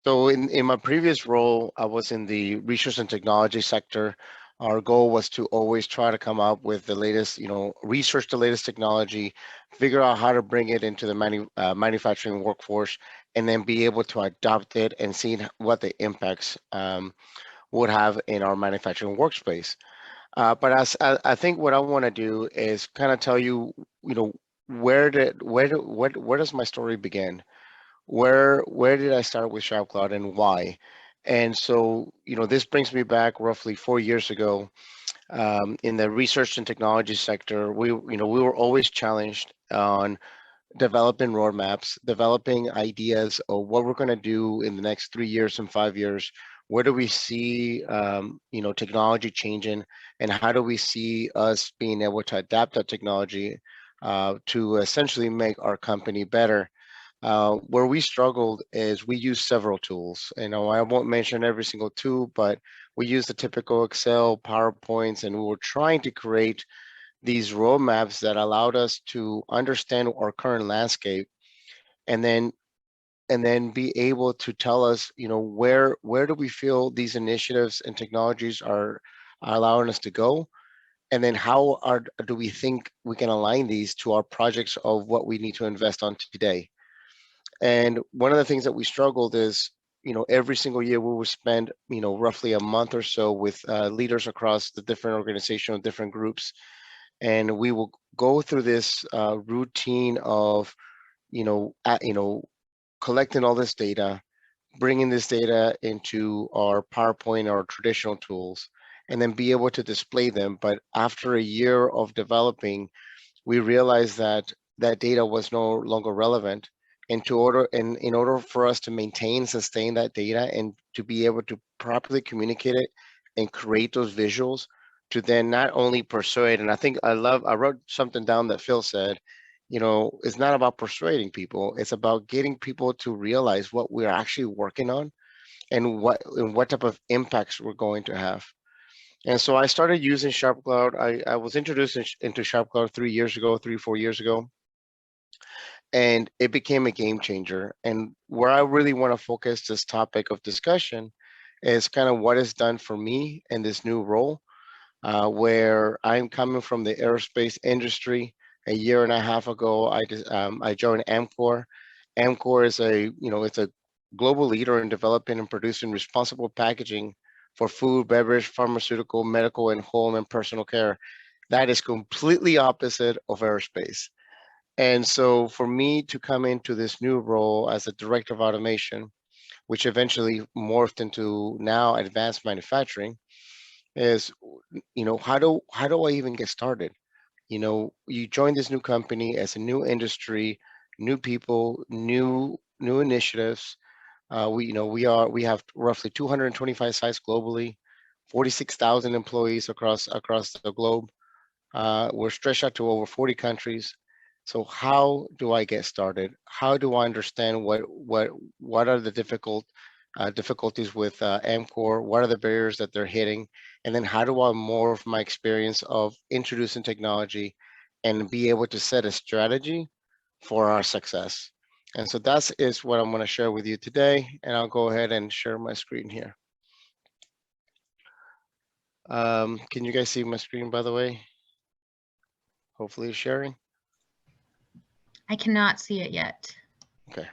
So in my previous role, I was in the research and technology sector. Our goal was to always try to come up with the latest, research the latest technology, figure out how to bring it into the manufacturing workforce, and then be able to adopt it and see what the impacts would have in our manufacturing workspace. But I think what I want to do is kind of tell you, you know, where does my story begin? Where did I start with SharpCloud and why? And so, this brings me back roughly 4 years ago. In the research and technology sector, we were always challenged on developing roadmaps, developing ideas of what we're going to do in the next 3 years and 5 years. Where do we see, technology changing, and how do we see us being able to adapt that technology to essentially make our company better? Where we struggled is we use several tools. I won't mention every single tool, but we use the typical Excel, PowerPoints, and we were trying to create these roadmaps that allowed us to understand our current landscape, and then be able to tell us, where do we feel these initiatives and technologies are allowing us to go, and then do we think we can align these to our projects of what we need to invest on today. And one of the things that we struggled is, every single year we would spend, roughly a month or so with leaders across the different organizational, different groups, and we will go through this routine of, collecting all this data, bringing this data into our PowerPoint or traditional tools, and then be able to display them. But after a year of developing, we realized that that data was no longer relevant. And in order for us to maintain, sustain that data, and to be able to properly communicate it and create those visuals, to then not only persuade, and I wrote something down that Phil said, it's not about persuading people, it's about getting people to realize what we're actually working on, and what type of impacts we're going to have. And so I started using SharpCloud. I was introduced into SharpCloud 3 years ago, 4 years ago, and it became a game changer. And where I really want to focus this topic of discussion is kind of what is done for me in this new role, where I'm coming from the aerospace industry. A year and a half ago, I joined Amcor. Amcor is it's a global leader in developing and producing responsible packaging for food, beverage, pharmaceutical, medical, and home and personal care. That is completely opposite of aerospace. And so for me to come into this new role as a director of automation, which eventually morphed into now advanced manufacturing, is, how do I even get started? You join this new company as a new industry, new people, new initiatives. We have roughly 225 sites globally, 46,000 employees across the globe. We're stretched out to over 40 countries. So how do I get started? How do I understand what are the difficulties with Amcor? What are the barriers that they're hitting? And then how do I morph my experience of introducing technology and be able to set a strategy for our success? And so that is what I'm going to share with you today. And I'll go ahead and share my screen here. Can you guys see my screen, by the way? Hopefully it's sharing. I cannot see it yet. Okay,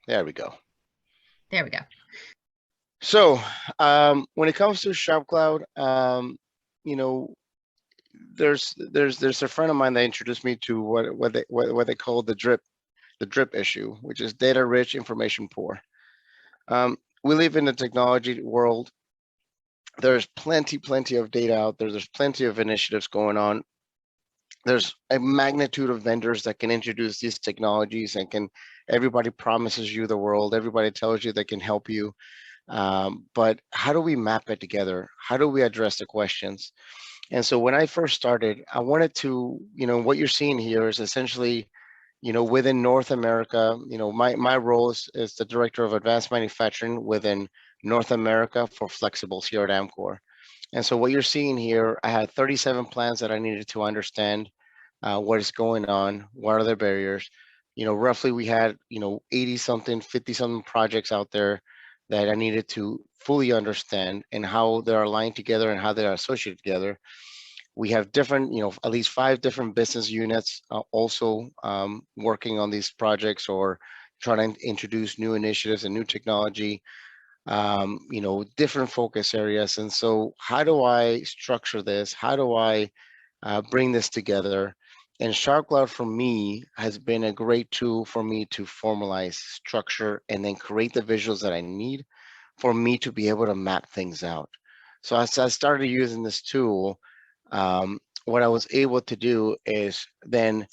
there we go. There we go. So when it comes to SharpCloud, there's a friend of mine that introduced me to what they call the drip issue, which is data rich, information poor. We live in a technology world. There's plenty of data out there. There's plenty of initiatives going on. There's a magnitude of vendors that can introduce these technologies, and everybody promises you the world. Everybody tells you they can help you. But how do we map it together? How do we address the questions? And so when I first started, I wanted to, what you're seeing here is essentially, within North America, my role is the director of advanced manufacturing within North America for flexibles here at Amcor. And so what you're seeing here, I had 37 plans that I needed to understand what is going on, what are the barriers. Roughly we had, 80 something, 50 something projects out there that I needed to fully understand and how they're aligned together and how they are associated together. We have different, at least 5 different business units also working on these projects or trying to introduce new initiatives and new technology, different focus areas. And so, how do I structure this? How do I bring this together? And SharpCloud for me has been a great tool for me to formalize, structure, and then create the visuals that I need for me to be able to map things out. So as I started using this tool, what I was able to do is then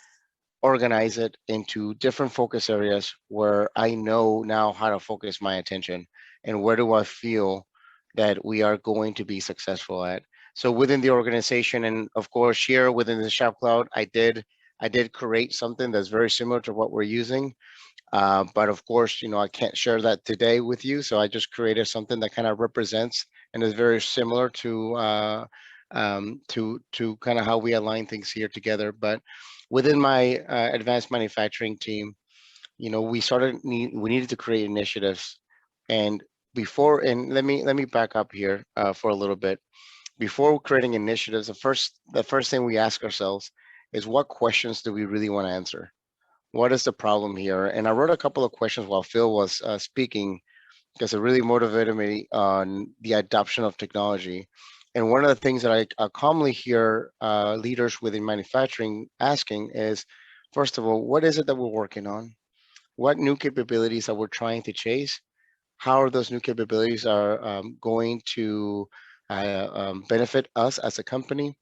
organize it into different focus areas where I know now how to focus my attention and where do I feel that we are going to be successful at. So within the organization, and of course here within the Shop Cloud, I did create something that's very similar to what we're using. But of course, I can't share that today with you. So I just created something that kind of represents and is very similar to kind of how we align things here together. But within my advanced manufacturing team, we needed to create initiatives, and let me back up here for a little bit. Before creating initiatives, the first thing we ask ourselves is, what questions do we really want to answer? What is the problem here? And I wrote a couple of questions while Phil was speaking because it really motivated me on the adoption of technology. And one of the things that I commonly hear leaders within manufacturing asking is, first of all, what is it that we're working on? What new capabilities are we trying to chase? How are those new capabilities are going to benefit us as a company?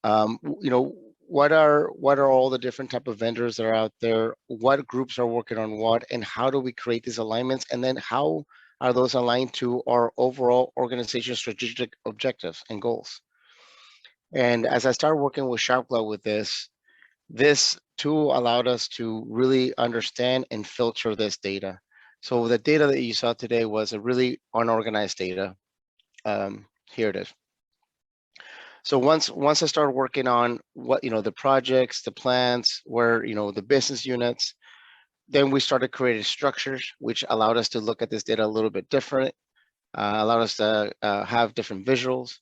What are all the different type of vendors that are out there? What groups are working on what, and how do we create these alignments? And then how are those aligned to our overall organization strategic objectives and goals? And as I started working with SharpCloud with this tool allowed us to really understand and filter this data. So the data that you saw today was a really unorganized data. Here it is. So once I started working on what the projects, the plans, where the business units, then we started creating structures, which allowed us to look at this data a little bit different, allowed us to have different visuals.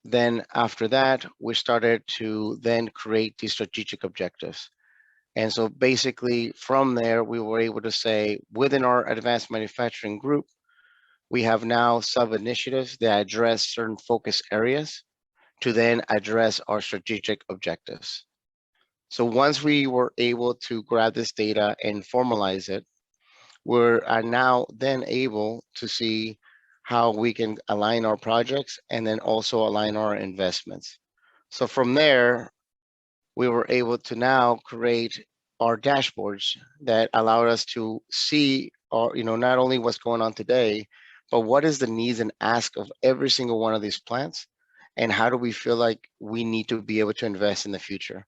Then after that, we started to then create these strategic objectives. And so basically from there, we were able to say within our advanced manufacturing group, we have now sub initiatives that address certain focus areas to then address our strategic objectives. So once we were able to grab this data and formalize it, we are now then able to see how we can align our projects and then also align our investments. So from there, we were able to now create our dashboards that allowed us to see not only what's going on today, but what is the needs and ask of every single one of these plants, and how do we feel like we need to be able to invest in the future.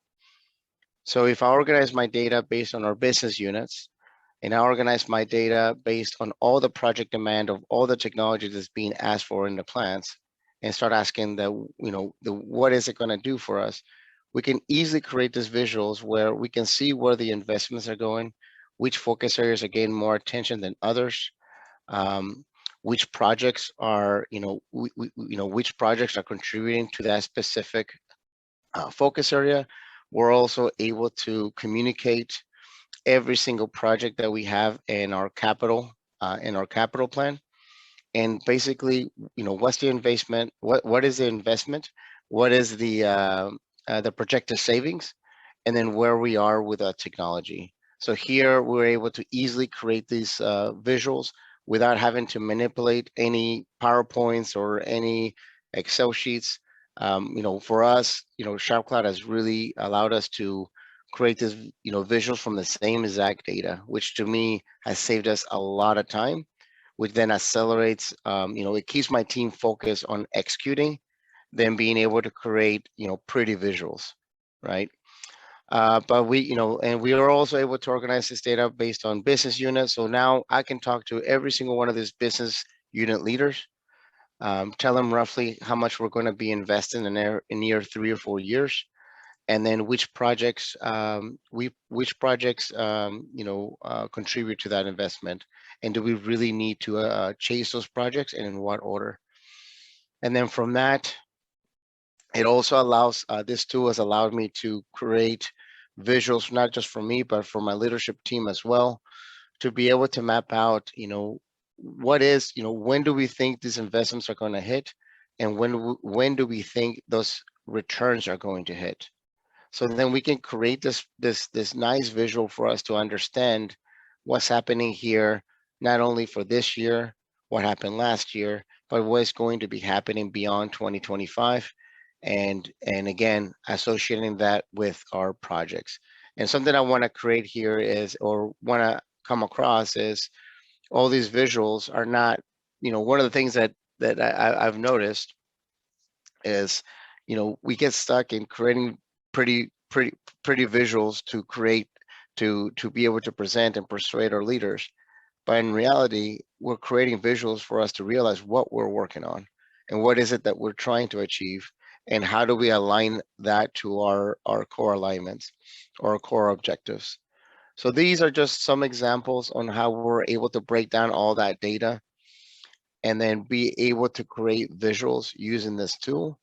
So if I organize my data based on our business units, and I organize my data based on all the project demand of all the technology that's being asked for in the plants, and start asking the what is it going to do for us, we can easily create these visuals where we can see where the investments are going, which focus areas are getting more attention than others, um, which projects are, which projects are contributing to that specific focus area. We're also able to communicate every single project that we have in our capital plan, and basically, what's the investment, what is the investment, what is the projected savings, and then where we are with our technology. So here we're able to easily create these visuals without having to manipulate any PowerPoints or any Excel sheets. For us, SharpCloud has really allowed us to create this, visuals from the same exact data, which to me has saved us a lot of time, which then accelerates, it keeps my team focused on executing, then being able to create, pretty visuals, right? But and we are also able to organize this data based on business units. So now I can talk to every single one of these business unit leaders, tell them roughly how much we're going to be investing in year 3 or 4 years, and then which projects contribute to that investment, and do we really need to chase those projects, and in what order. And then from that, it also allows this tool has allowed me to create visuals, not just for me but for my leadership team as well, to be able to map out, what is, when do we think these investments are going to hit, and when do we think those returns are going to hit. So then we can create this nice visual for us to understand what's happening here, not only for this year, what happened last year, but what is going to be happening beyond 2025, and again associating that with our projects. And something I want to create here is, or want to come across, is all these visuals are not, one of the things I've noticed is, we get stuck in creating pretty pretty pretty visuals to create, to be able to present and persuade our leaders. But in reality, we're creating visuals for us to realize what we're working on, and what is it that we're trying to achieve, and how do we align that to our core alignments or core objectives. So these are just some examples on how we're able to break down all that data and then be able to create visuals using this tool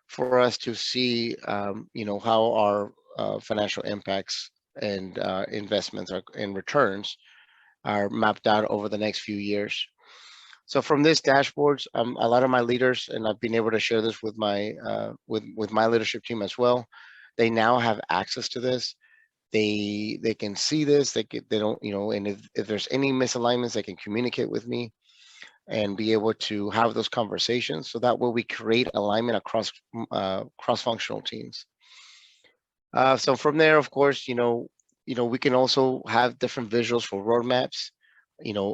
for us to see, how our financial impacts and investments and returns are mapped out over the next few years. So from this dashboards, a lot of my leaders, and I've been able to share this with my with my leadership team as well. They now have access to this. They can see this. They don't, and if there's any misalignments, they can communicate with me and be able to have those conversations. So that way we create alignment across cross-functional teams. So from there, of course, we can also have different visuals for roadmaps.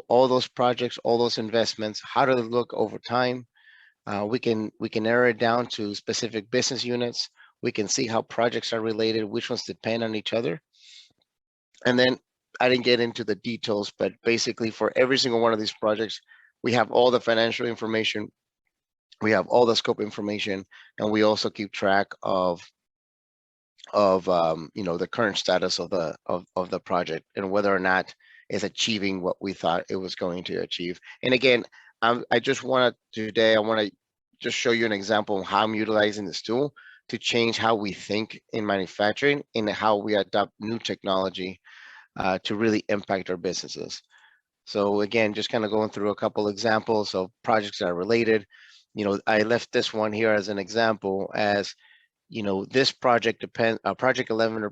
All those projects, all those investments, how do they look over time? We can narrow it down to specific business units. We can see how projects are related, which ones depend on each other. And then I didn't get into the details, but basically for every single one of these projects, we have all the financial information, we have all the scope information, and we also keep track of the current status of the project and whether or not it's achieving what we thought it was going to achieve. And again, I just want to today, I want to just show you an example of how I'm utilizing this tool to change how we think in manufacturing and how we adopt new technology to really impact our businesses. So again, just kind of going through a couple examples of projects that are related. I left this one here as an example, as this project project 11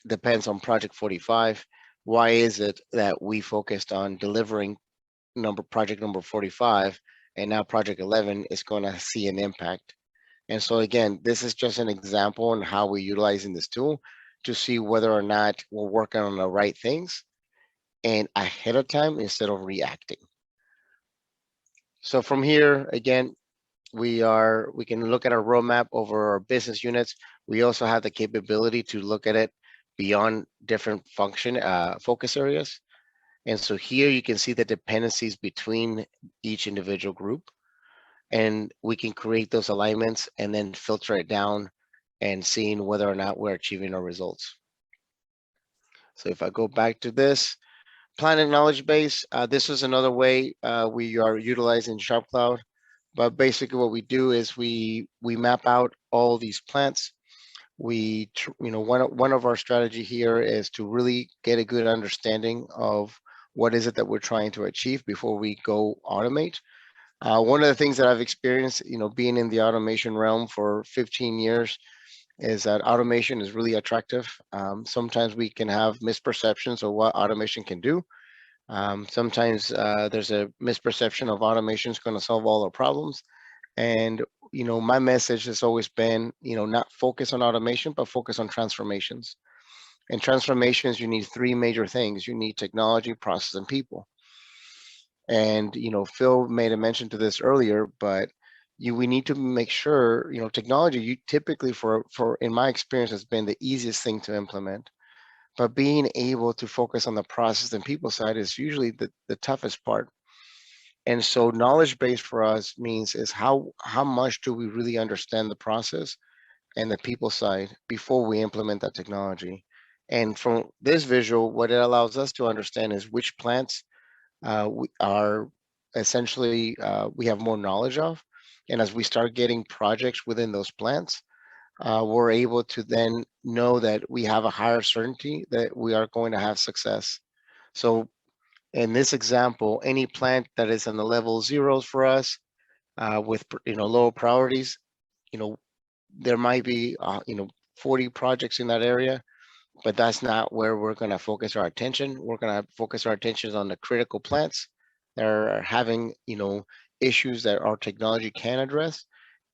depends on project 45. Why is it that we focused on delivering project number 45, and now project 11 is going to see an impact? And so again, this is just an example on how we're utilizing this tool to see whether or not we're working on the right things and ahead of time instead of reacting. So from here, again, we can look at our roadmap over our business units. We also have the capability to look at it beyond different focus areas. And so here you can see the dependencies between each individual group, and we can create those alignments and then filter it down and seeing whether or not we're achieving our results. So if I go back to this Planet Knowledge Base, this is another way we are utilizing SharpCloud. But basically what we do is we map out all these plants. One of our strategy here is to really get a good understanding of what is it that we're trying to achieve before we go automate. One of the things that I've experienced, being in the automation realm for 15 years, is that automation is really attractive. Sometimes we can have misperceptions of what automation can do. Sometimes there's a misperception of automation is going to solve all our problems. And, my message has always been, not focus on automation, but focus on transformations. And transformations, you need three major things. You need technology, process, and people. And, Phil made a mention to this earlier, but we need to make sure, technology, you typically in my experience, has been the easiest thing to implement. But being able to focus on the process and people side is usually the toughest part. And so knowledge base for us means is how much do we really understand the process, and the people side before we implement that technology. And from this visual, what it allows us to understand is which plants we are essentially we have more knowledge of, and as we start getting projects within those plants, we're able to then know that we have a higher certainty that we are going to have success. So in this example, any plant that is on the level zeros for us with lower priorities, you know, there might be 40 projects in that area, but that's not where we're going to focus our attention. We're going to focus our attention on the critical plants that are having issues that our technology can address,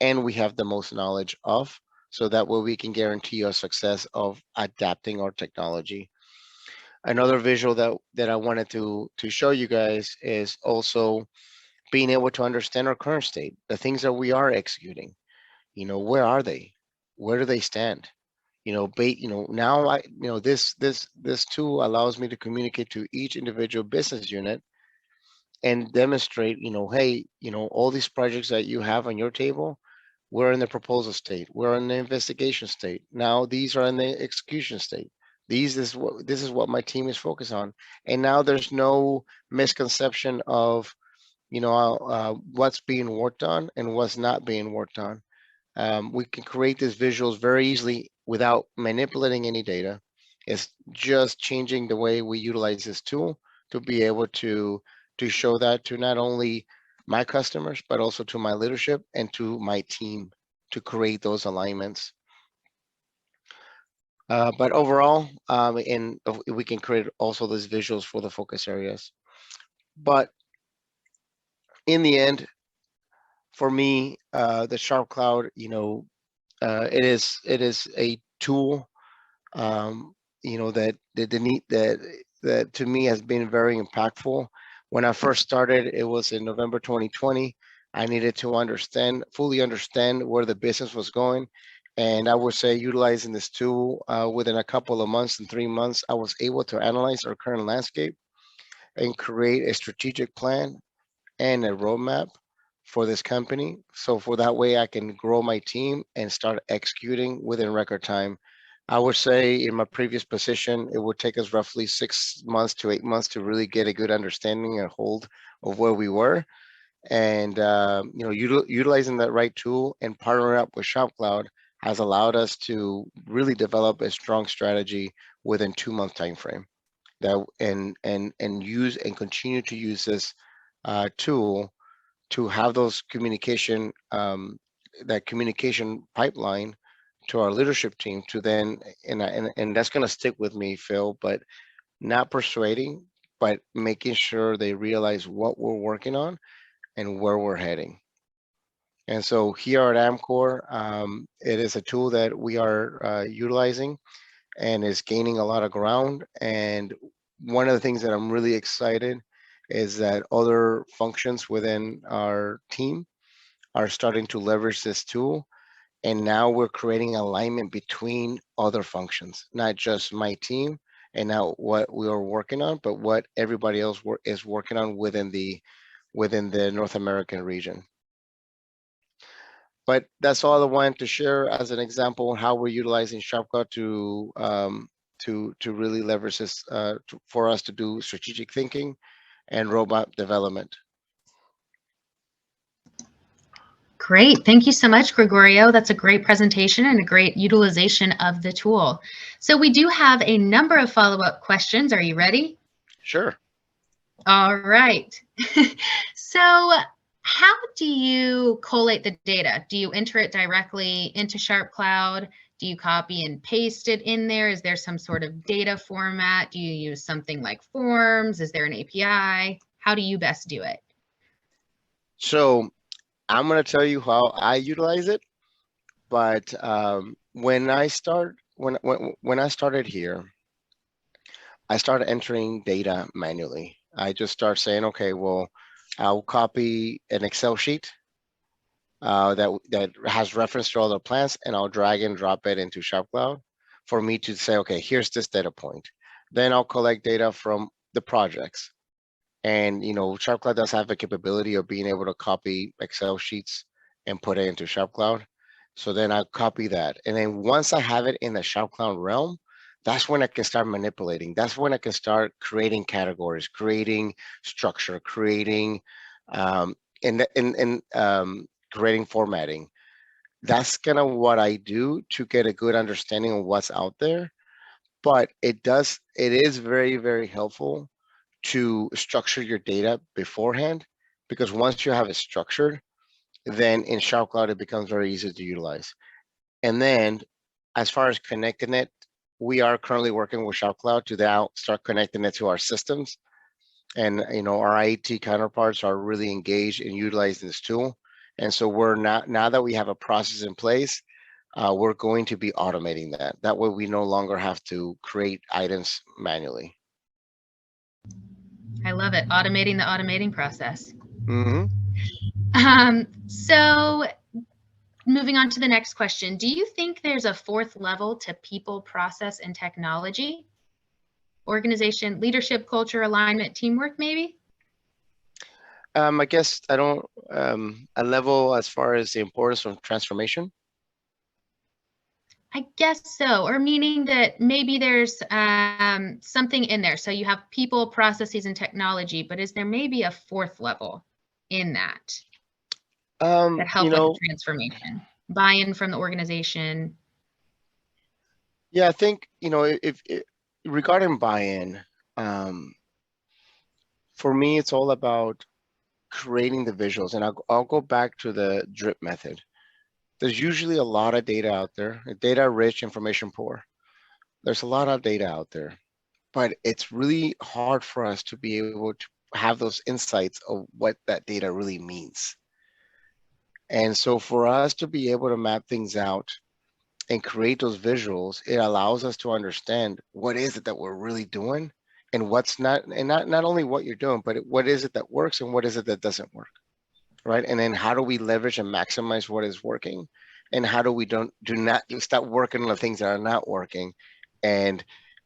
and we have the most knowledge of, so that way we can guarantee our success of adapting our technology. Another visual that I wanted to show you guys is also being able to understand our current state, the things that we are executing. Where are they? Where do they stand? Now this tool allows me to communicate to each individual business unit and demonstrate, hey, all these projects that you have on your table, we're in the proposal state, we're in the investigation state. Now these are in the execution state. This is what my team is focused on. And now there's no misconception of what's being worked on and what's not being worked on. We can create these visuals very easily without manipulating any data. It's just changing the way we utilize this tool to be able to show that to not only my customers, but also to my leadership and to my team to create those alignments. But overall, we can create also these visuals for the focus areas. But in the end, for me, the SharpCloud, it is a tool, that the need that to me has been very impactful. When I first started, it was in November 2020. I needed to fully understand where the business was going. And I would say utilizing this tool within a couple of months, in 3 months, I was able to analyze our current landscape and create a strategic plan and a roadmap for this company. So for that way, I can grow my team and start executing within record time. I would say in my previous position, it would take us roughly 6 months to 8 months to really get a good understanding and hold of where we were. And utilizing that right tool and partnering up with ShopCloud has allowed us to really develop a strong strategy within 2 month time frame. That and use and continue to use this tool to have those that communication pipeline to our leadership team to then, and that's going to stick with me, Phil, but not persuading, but making sure they realize what we're working on and where we're heading. And so here at Amcor, it is a tool that we are utilizing and is gaining a lot of ground. And one of the things that I'm really excited is that other functions within our team are starting to leverage this tool. And now we're creating alignment between other functions, not just my team and now what we are working on, but what everybody else is working on within the North American region. But that's all I wanted to share as an example on how we're utilizing SharpCloud to really leverage this for us to do strategic thinking and robot development. Great. Thank you so much, Gregorio. That's a great presentation and a great utilization of the tool. So we do have a number of follow-up questions. Are you ready? Sure. All right. So how do you collate the data? Do you enter it directly into SharpCloud? Do you copy and paste it in there? Is there some sort of data format? Do you use something like forms? Is there an API? How do you best do it? So I'm going to tell you how I utilize it. But when I started here, I started entering data manually. I just start saying, okay, well, I'll copy an Excel sheet that has reference to all the plants, and I'll drag and drop it into SharpCloud for me to say, okay, here's this data point. Then I'll collect data from the projects. And SharpCloud does have the capability of being able to copy Excel sheets and put it into SharpCloud. So then I'll copy that. And then once I have it in the SharpCloud realm, that's when I can start manipulating. That's when I can start creating categories, creating structure, creating creating formatting. That's kind of what I do to get a good understanding of what's out there. But it is very, very helpful to structure your data beforehand, because once you have it structured, then in SharpCloud it becomes very easy to utilize. And then as far as connecting it, we are currently working with SharpCloud to now start connecting it to our systems. And our IT counterparts are really engaged in utilizing this tool. And so we're not, now that we have a process in place, we're going to be automating that. That way we no longer have to create items manually. I love it. Automating the automating process. Mm-hmm. So moving on to the next question. Do you think there's a fourth level to people, process, and technology? Organization, leadership, culture, alignment, teamwork, maybe? I guess I don't, a level as far as the importance of transformation. I guess so, or meaning that maybe there's something in there. So you have people, processes, and technology, but is there maybe a fourth level in that that You help with the know, transformation? Buy-in from the organization. yeah, I think, if regarding buy-in, um, for me, it's all about creating the visuals. And I'll go back to the drip method. There's usually a lot of data out there, data rich, information poor. There's a lot of data out there, but it's really hard for us to be able to have those insights of what that data really means. And so for us to be able to map things out and create those visuals, it allows us to understand what is it that we're really doing and what's not, and not only what you're doing, but what is it that works and what is it that doesn't work, right? And then how do we leverage and maximize what is working, and how do we do not stop working on the things that are not working, and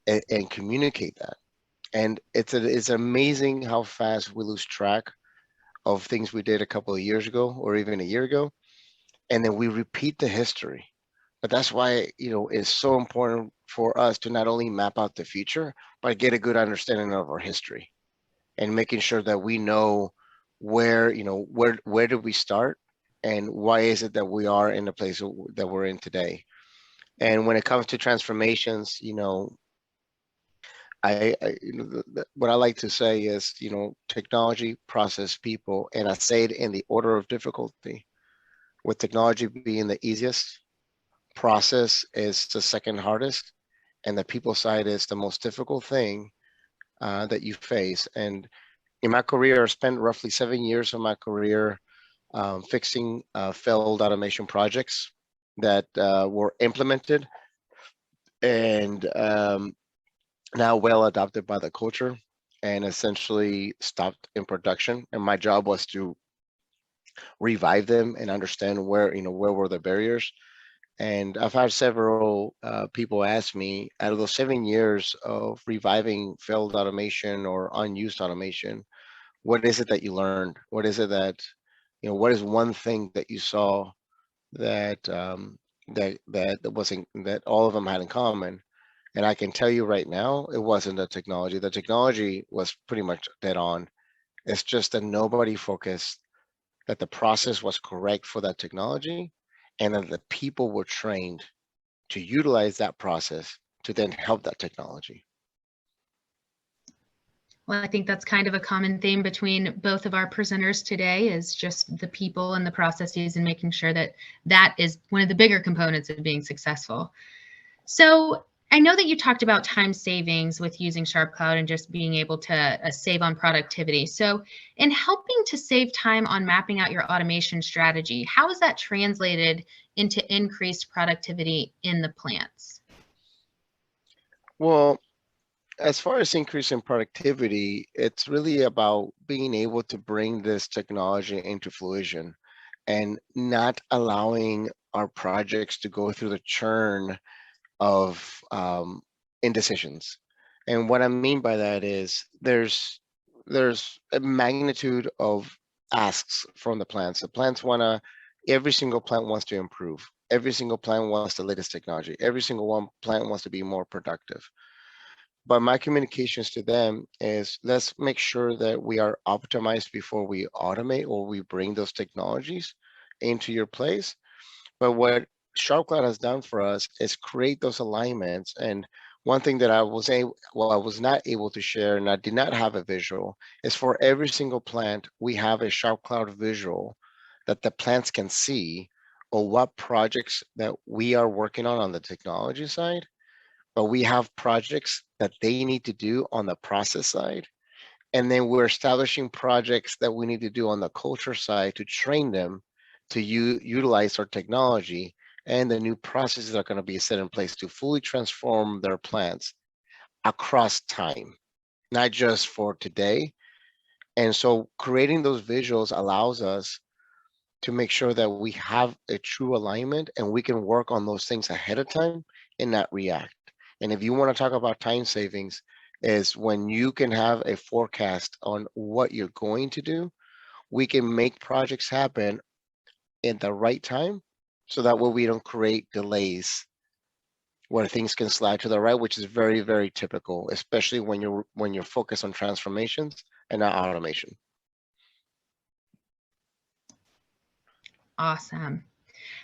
and communicate that. And it's amazing how fast we lose track of things we did a couple of years ago or even a year ago, and then we repeat the history. But that's why, it's so important for us to not only map out the future, but get a good understanding of our history, and making sure that we know where did we start, and why is it that we are in the place that we're in today. And when it comes to transformations, what I like to say is, technology, process, people, and I say it in the order of difficulty, with technology being the easiest, process is the second hardest, and the people side is the most difficult thing that you face. And in my career, I spent roughly 7 years of my career fixing failed automation projects that were implemented and now well adopted by the culture, and essentially stopped in production. And my job was to revive them and understand where were the barriers. And I've had several people ask me, out of those 7 years of reviving failed automation or unused automation, what is it that you learned? What is it that, what is one thing that you saw that that wasn't, that all of them had in common? And I can tell you right now, it wasn't the technology. The technology was pretty much dead on. It's just that nobody focused that the process was correct for that technology, and that the people were trained to utilize that process to then help that technology. Well, I think that's kind of a common theme between both of our presenters today, is just the people and the processes, and making sure that that is one of the bigger components of being successful. So I know that you talked about time savings with using SharpCloud and just being able to save on productivity. So in helping to save time on mapping out your automation strategy, how is that translated into increased productivity in the plants? Well, as far as increasing productivity, it's really about being able to bring this technology into fruition and not allowing our projects to go through the churn of indecisions. And what I mean by that is there's a magnitude of asks from the plants. The plants wanna, every single plant wants to improve. every single plant wants the latest technology. Every single one plant wants to be more productive. But my communications to them is, let's make sure that we are optimized before we automate or we bring those technologies into your place. But what SharpCloud has done for us is create those alignments. And one thing that I was not able to share, and I did not have a visual, is for every single plant, we have a SharpCloud visual that the plants can see, or what projects that we are working on the technology side, but we have projects that they need to do on the process side. And then we're establishing projects that we need to do on the culture side to train them to utilize our technology and the new processes that are going to be set in place to fully transform their plants across time, not just for today. And so creating those visuals allows us to make sure that we have a true alignment and we can work on those things ahead of time and not react. And if you want to talk about time savings, is when you can have a forecast on what you're going to do, we can make projects happen in the right time, so that way we don't create delays where things can slide to the right, which is very, very typical, especially when you're focused on transformations and not automation. Awesome.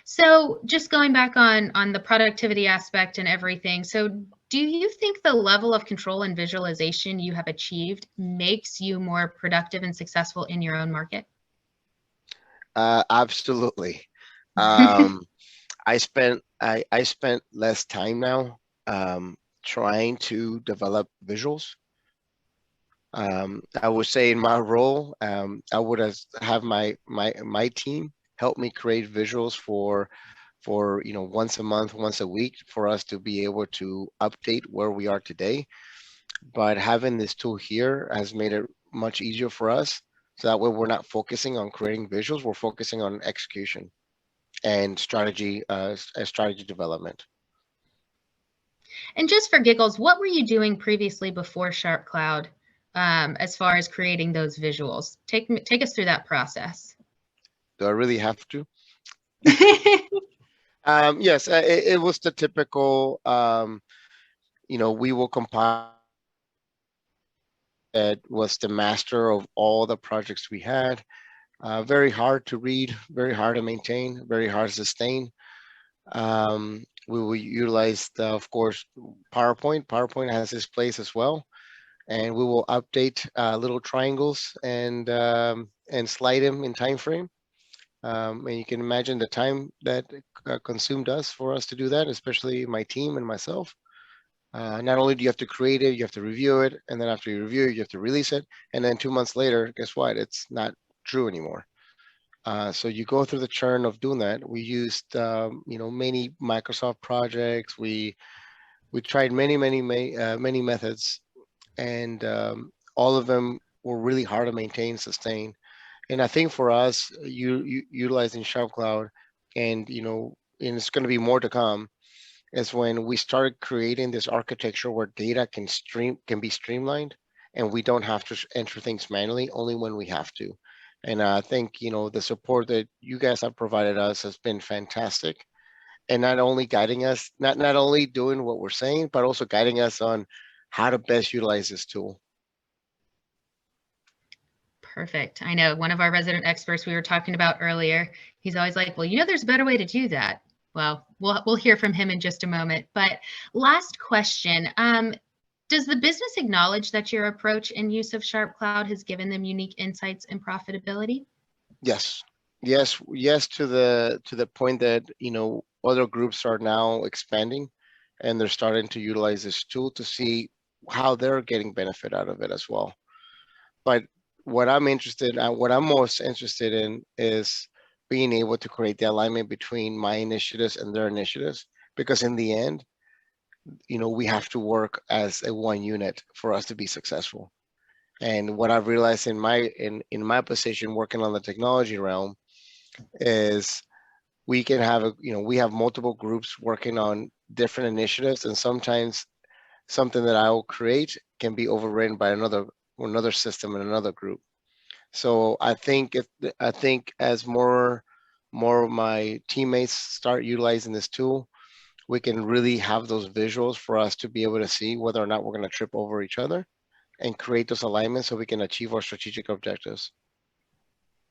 So just going back on the productivity aspect and everything. So do you think the level of control and visualization you have achieved makes you more productive and successful in your own market? Absolutely. Um, I spent less time now trying to develop visuals. I would say in my role, I would have my team help me create visuals for once a month, once a week, for us to be able to update where we are today. But having this tool here has made it much easier for us. So that way we're not focusing on creating visuals, we're focusing on execution and strategy development. And just for giggles, what were you doing previously before SharpCloud as far as creating those visuals? Take us through that process. Do I really have to? Yes, it was the typical, we will compile that was the master of all the projects we had. Very hard to read, very hard to maintain, very hard to sustain. We will utilize, of course, PowerPoint. PowerPoint has its place as well, and we will update little triangles and slide them in time frame. And you can imagine the time that consumed us for us to do that, especially my team and myself. Not only do you have to create it, you have to review it, and then after you review it, you have to release it, and then 2 months later, guess what? It's not true anymore. So you go through the churn of doing that. We used, many Microsoft projects. We tried many methods, and all of them were really hard to maintain, sustain. And I think for us, you utilizing SharpCloud, and it's going to be more to come, is when we started creating this architecture where data can be streamlined, and we don't have to enter things manually, only when we have to. And I think the support that you guys have provided us has been fantastic, and not only guiding us, not only doing what we're saying, but also guiding us on how to best utilize this tool. Perfect. I know one of our resident experts we were talking about earlier, he's always like, well, there's a better way to do that. Well, we'll hear from him in just a moment. But last question, does the business acknowledge that your approach and use of SharpCloud has given them unique insights and profitability? Yes, yes, to the point that other groups are now expanding, and they're starting to utilize this tool to see how they're getting benefit out of it as well. But what I'm most interested in is being able to create the alignment between my initiatives and their initiatives, because in the end, we have to work as a one unit for us to be successful. And what I've realized in my position working on the technology realm is we can have we have multiple groups working on different initiatives, and sometimes something that I will create can be overridden by another system in another group. So I think as more of my teammates start utilizing this tool, we can really have those visuals for us to be able to see whether or not we're going to trip over each other and create those alignments so we can achieve our strategic objectives.